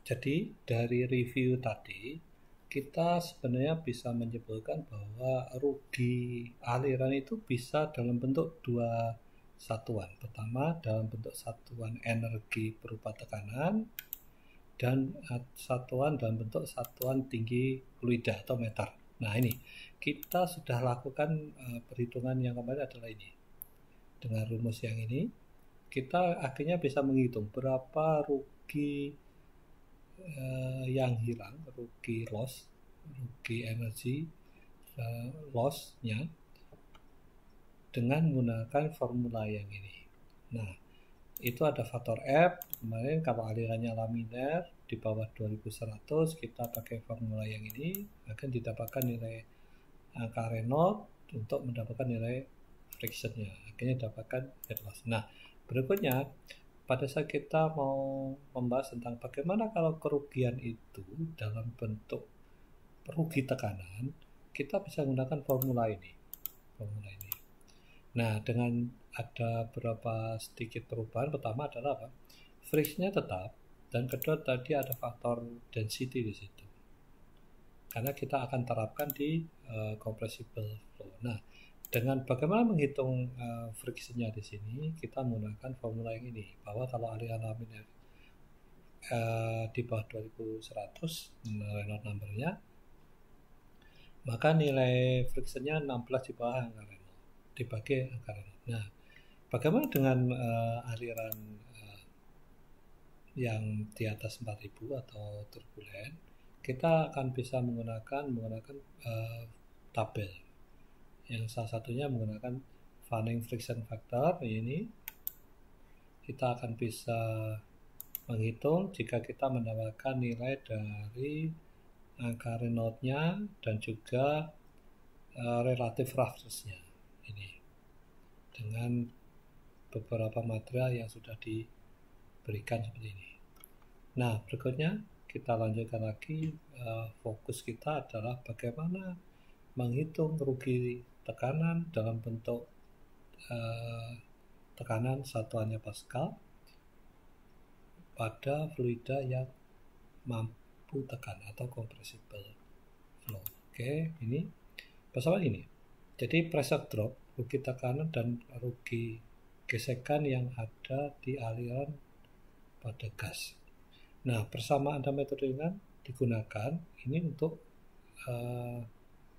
Jadi dari review tadi, kita sebenarnya bisa menyimpulkan bahwa rugi aliran itu bisa dalam bentuk dua satuan. Pertama, dalam bentuk satuan energi berupa tekanan, dan satuan dalam bentuk satuan tinggi fluida atau meter. Nah ini, kita sudah lakukan perhitungan yang kemarin adalah ini. Dengan rumus yang ini, kita akhirnya bisa menghitung berapa rugi yang hilang, rugi loss, rugi energi loss-nya dengan menggunakan formula yang ini. Nah, itu ada faktor F. Kemarin kalau alirannya laminar di bawah 2100, kita pakai formula yang ini akan didapatkan nilai angka Reynolds untuk mendapatkan nilai frictionnya. Akhirnya dapatkan head loss. Nah, berikutnya pada saat kita mau membahas tentang bagaimana kalau kerugian itu dalam bentuk rugi tekanan, kita bisa menggunakan formula ini. Nah, dengan ada beberapa sedikit perubahan. Pertama adalah apa? Friction-nya tetap, dan kedua tadi ada faktor density di situ. Karena kita akan terapkan di compressible flow. Nah, dengan bagaimana menghitung friction-nya di sini, kita menggunakan formula yang ini, bahwa kalau aliran laminar di bawah 2100 Reynolds number-nya, maka nilai friction-nya 16 di bawah angka Reynolds, dibagi angka Reynolds. Nah, bagaimana dengan aliran yang di atas 4000 atau turbulen? Kita akan bisa menggunakan tabel. Yang salah satunya menggunakan Fanning friction factor ini. Kita akan bisa menghitung jika kita mendapatkan nilai dari angka Reynolds-nya dan juga relative roughness-nya ini dengan beberapa material yang sudah diberikan seperti ini. Nah, berikutnya kita lanjutkan lagi. Fokus kita adalah bagaimana menghitung rugi tekanan dalam bentuk tekanan satuannya Pascal pada fluida yang mampu tekan atau compressible flow. Oke, ini bersama ini. Jadi pressure drop, rugi tekanan dan rugi gesekan yang ada di aliran pada gas. Nah, persamaan dan metode ringan digunakan ini untuk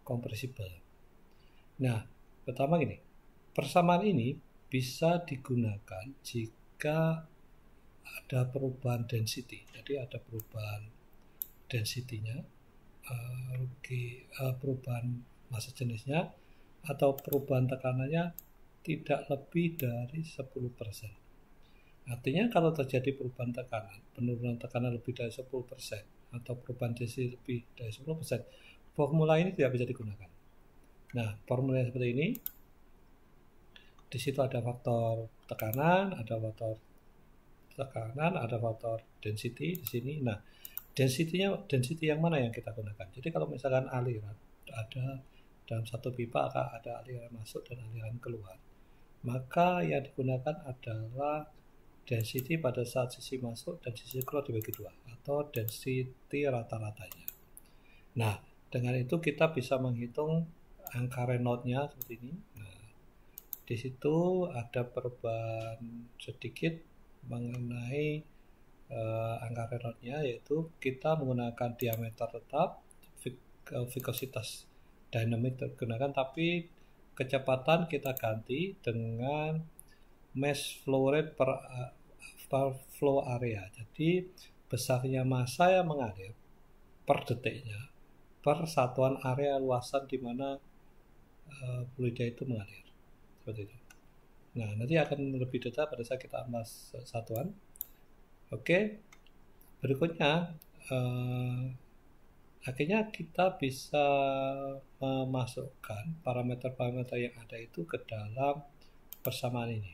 compressible. Nah, pertama gini, persamaan ini bisa digunakan jika ada perubahan density. Jadi ada perubahan density-nya, perubahan massa jenisnya, atau perubahan tekanannya tidak lebih dari 10%. Artinya kalau terjadi perubahan tekanan, penurunan tekanan lebih dari 10%, atau perubahan density lebih dari 10%, formula ini tidak bisa digunakan. Nah, formula yang seperti ini, di situ ada faktor tekanan, ada faktor density di sini. Nah, density yang mana yang kita gunakan? Jadi kalau misalkan aliran ada dalam satu pipa ada aliran masuk dan aliran keluar, maka yang digunakan adalah density pada saat sisi masuk dan sisi keluar dibagi dua, atau density rata-ratanya. Nah, dengan itu kita bisa menghitung angka Reynolds-nya seperti ini. Nah, di situ ada perubahan sedikit mengenai angka Reynolds-nya, yaitu kita menggunakan diameter tetap, viscositas dynamic digunakan, tapi kecepatan kita ganti dengan mass flow rate per flow area. Jadi besarnya massa yang mengalir per detiknya per satuan area luasan di mana fluida itu mengalir. Seperti itu. Nah, nanti akan lebih detail pada saat kita ambil satuan. Oke, berikutnya akhirnya kita bisa memasukkan parameter-parameter yang ada itu ke dalam persamaan ini.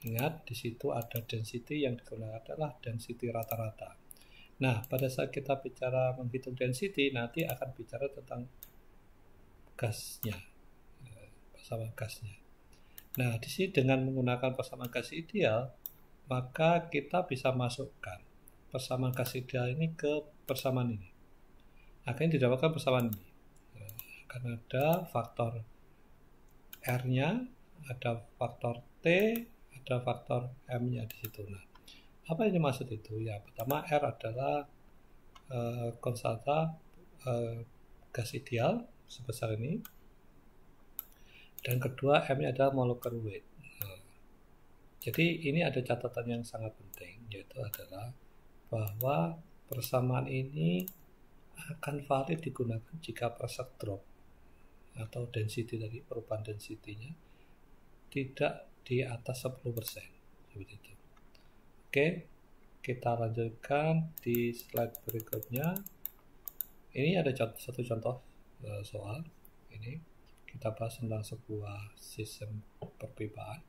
Ingat, di situ ada density, yang digunakan adalah density rata-rata. Nah, pada saat kita bicara menghitung density, nanti akan bicara tentang gasnya, persamaan gasnya. Nah, di sini dengan menggunakan persamaan gas ideal, maka kita bisa masukkan persamaan gas ideal ini ke persamaan ini. Akhirnya didapatkan persamaan ini. Karena ada faktor R-nya, ada faktor T, ada faktor M-nya di situ. Nah, apa yang dimaksud itu? Ya, pertama R adalah konstanta gas ideal sebesar ini, dan kedua M-nya adalah molecular weight. Nah, jadi ini ada catatan yang sangat penting, yaitu adalah bahwa persamaan ini akan valid digunakan jika pressure drop atau density dari perubahan density-nya tidak di atas 10%. Seperti itu. Oke, kita lanjutkan di slide berikutnya. Ini ada satu contoh soal. Ini kita bahas tentang sebuah sistem perpipaan.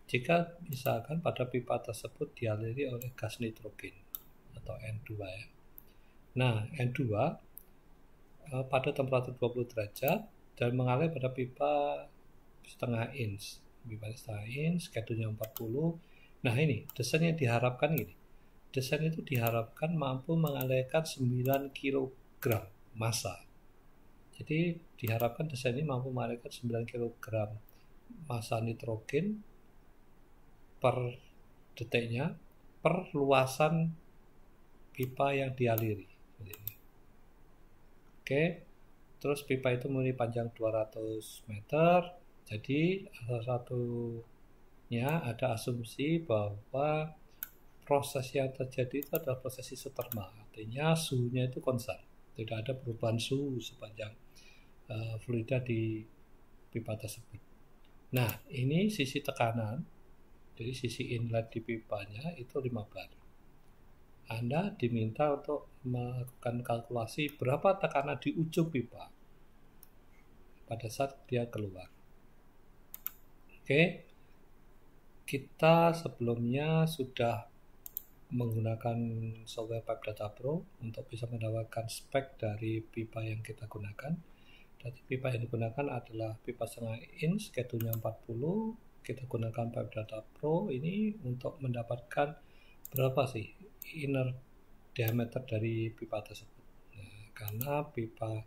Jika misalkan pada pipa tersebut dialiri oleh gas nitrogen atau N2 ya. Nah, N2 pada temperatur 20 derajat dan mengalir pada pipa setengah inch. Pipa setengah inch, skedulnya 40. Nah ini, desain yang diharapkan ini. Desain itu diharapkan mampu mengalirkan 9 kg massa. Jadi diharapkan desain ini mampu mengalirkan 9 kg massa nitrogen per detiknya per luasan pipa yang dialiri. Oke, terus pipa itu memiliki panjang 200 meter. Jadi salah satunya ada asumsi bahwa proses yang terjadi itu adalah proses isotermal. Artinya suhunya itu konstan. Tidak ada perubahan suhu sepanjang fluida di pipa tersebut. Nah, ini sisi tekanan. Jadi sisi inlet di pipanya itu 5 bar. Anda diminta untuk melakukan kalkulasi berapa tekanan di ujung pipa pada saat dia keluar. Oke, kita sebelumnya sudah menggunakan software Pipe Data Pro untuk bisa mendapatkan spek dari pipa yang kita gunakan. Jadi pipa yang digunakan adalah pipa setengah inch, skedulnya 40. Kita gunakan Pipe Data Pro ini untuk mendapatkan berapa sih inner diameter dari pipa tersebut. Nah, karena pipa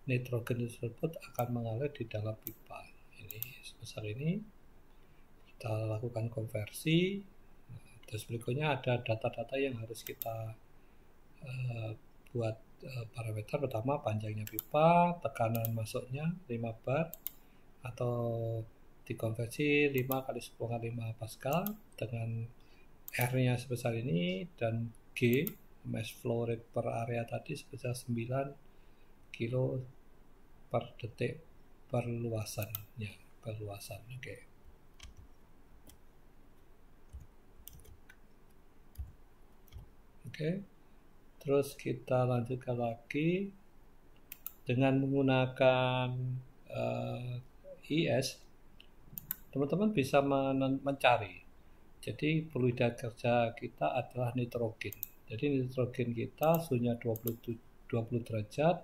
nitrogen tersebut akan mengalir di dalam pipa ini sebesar ini. Kita lakukan konversi. Terus berikutnya ada data-data yang harus kita buat parameter. Pertama panjangnya pipa, tekanan masuknya 5 bar atau dikonversi 5 kali 10 kali 5 Pascal dengan R-nya sebesar ini dan G mass flow rate per area tadi sebesar 9 kilo per detik per luasannya, per luasan. Oke. Oke. Terus kita lanjutkan lagi dengan menggunakan IS. Teman-teman bisa mencari. Jadi fluida kerja kita adalah nitrogen. Jadi nitrogen kita suhunya 20 derajat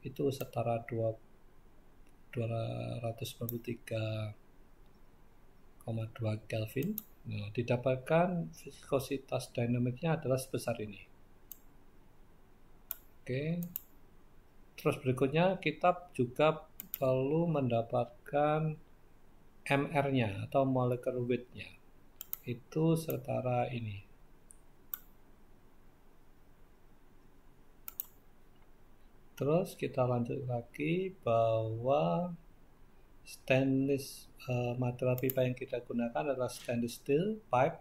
itu setara 293,2 Kelvin. Nah, didapatkan viskositas dinamiknya adalah sebesar ini. Oke. Terus berikutnya kita juga perlu mendapatkan MR-nya atau molecular weight-nya. Itu setara ini. Terus kita lanjut lagi bahwa stainless material pipa yang kita gunakan adalah stainless steel pipe.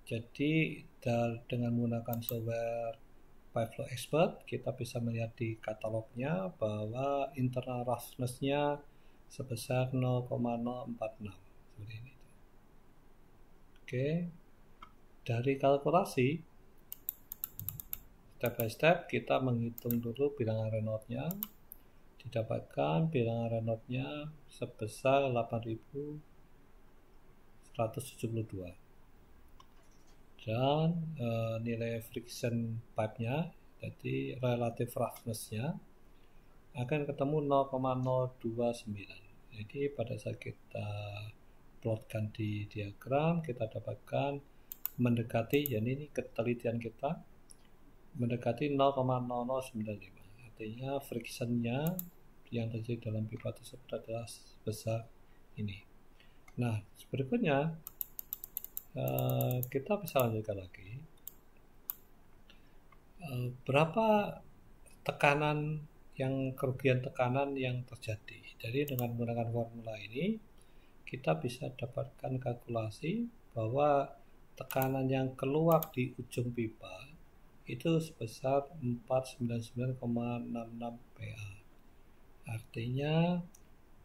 Jadi dengan menggunakan software Pipe Flow Expert kita bisa melihat di katalognya bahwa internal roughness-nya sebesar 0,046 seperti ini. Oke, dari kalkulasi step by step kita menghitung dulu bilangan Reynolds-nya. Didapatkan bilangan Reynolds-nya sebesar 8.172 dan nilai friction pipe-nya, jadi relative roughness-nya akan ketemu 0,029. Jadi pada saat kita plotkan di diagram kita dapatkan mendekati, ya ini ketelitian kita mendekati 0,0095. Artinya frictionnya yang terjadi dalam pipa tersebut adalah sebesar ini. Nah, berikutnya kita bisa lanjutkan lagi. Berapa tekanan kerugian tekanan yang terjadi. Jadi dengan menggunakan formula ini kita bisa dapatkan kalkulasi bahwa tekanan yang keluar di ujung pipa itu sebesar 499,66 PA. Artinya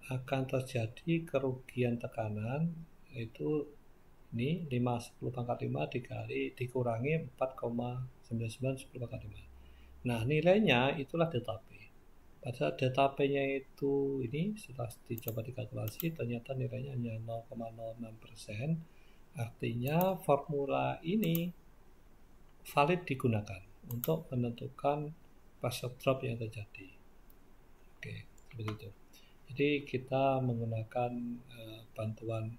akan terjadi kerugian tekanan itu ini 5 10 pangkat 5 dikurangi 4,99 10 pangkat 5. Nah, nilainya itulah delta P. Pada delta P-nya itu ini setelah dicoba dikalkulasi ternyata nilainya hanya 0,06%. Artinya formula ini valid digunakan untuk menentukan pressure drop yang terjadi. Oke, seperti itu. Jadi kita menggunakan bantuan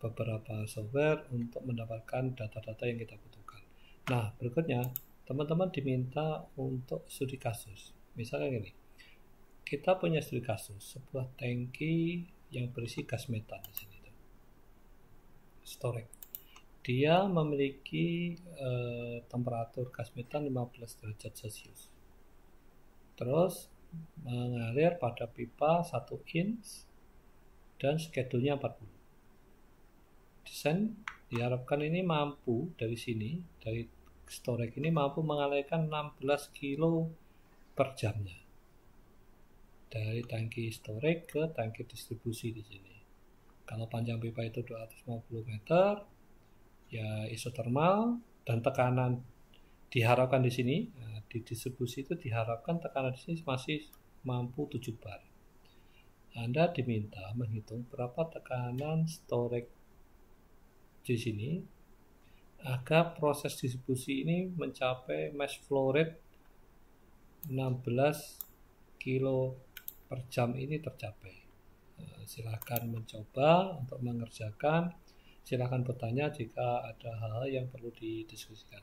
beberapa software untuk mendapatkan data-data yang kita butuhkan. Nah, berikutnya teman-teman diminta untuk studi kasus. Misalnya gini, kita punya studi kasus sebuah tangki yang berisi gas metan di sini, storage. Dia memiliki temperatur gas metan 15 derajat Celcius. Terus mengalir pada pipa 1 inch dan schedule-nya 40. Desain diharapkan ini mampu dari sini, dari storage ini mampu mengalirkan 16 kilo per jamnya dari tangki storage ke tangki distribusi di sini. Kalau panjang pipa itu 250 meter, ya isotermal, dan tekanan diharapkan di sini, di distribusi itu diharapkan tekanan di sini masih mampu 7 bar. Anda diminta menghitung berapa tekanan storage di sini agar proses distribusi ini mencapai mass flow rate 16 kilo per jam ini tercapai. Silakan mencoba untuk mengerjakan. Silakan bertanya jika ada hal-hal yang perlu didiskusikan.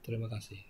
Terima kasih.